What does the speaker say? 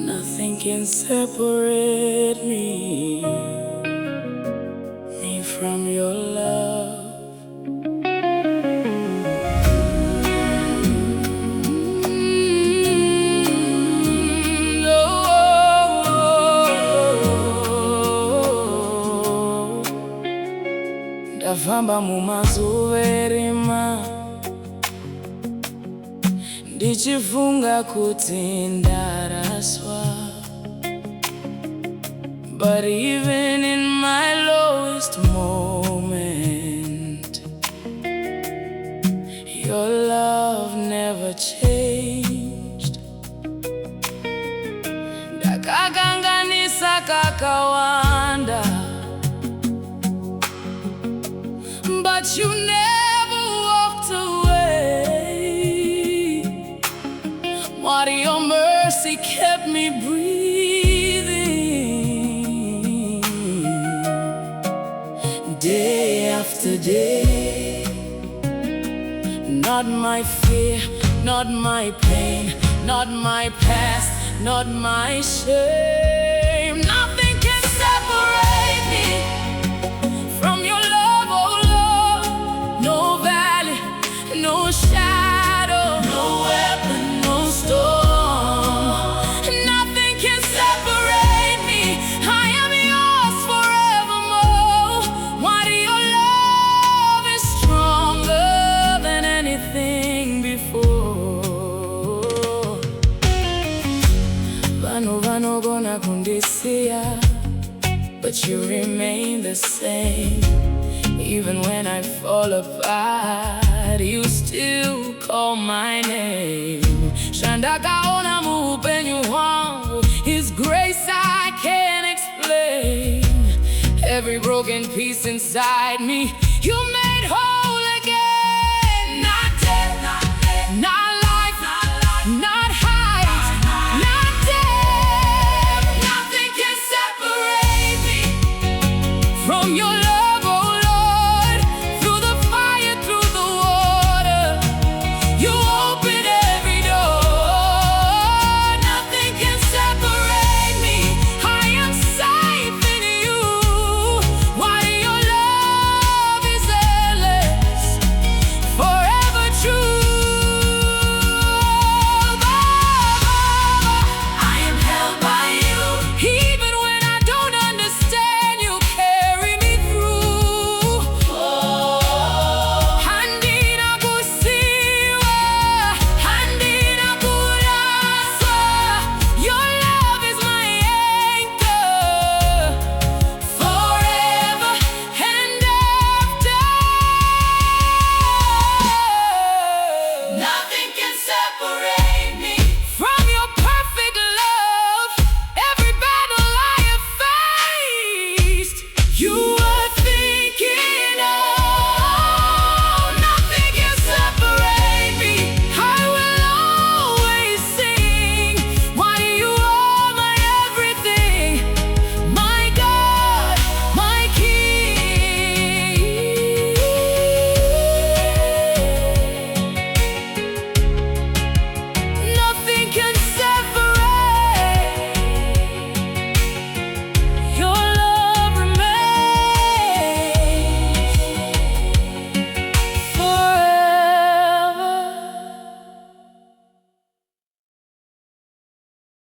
Nothing can separate me from your love. Ndafamba mumazuva erima ndichifunga kuti ndaraswa, but even in my lowest moment, your love never changed. Ndakakanganisa kakawanda, but you never walked away. What your mercy kept me breathing day after day. Not my fear, not my pain, not my past, not my shame. Nothing can separate me from your love, oh Lord. No valley, no shadow, no weapon, no storm. Nothing can separate me. I am yours forevermore. Why your love is stronger than anything before. Vano gonna kundisia, but you remain the same. Even when I fall apart, you still call my name. Shandakaona muupenyu wangu, His grace I can't explain. Every broken piece inside me, you made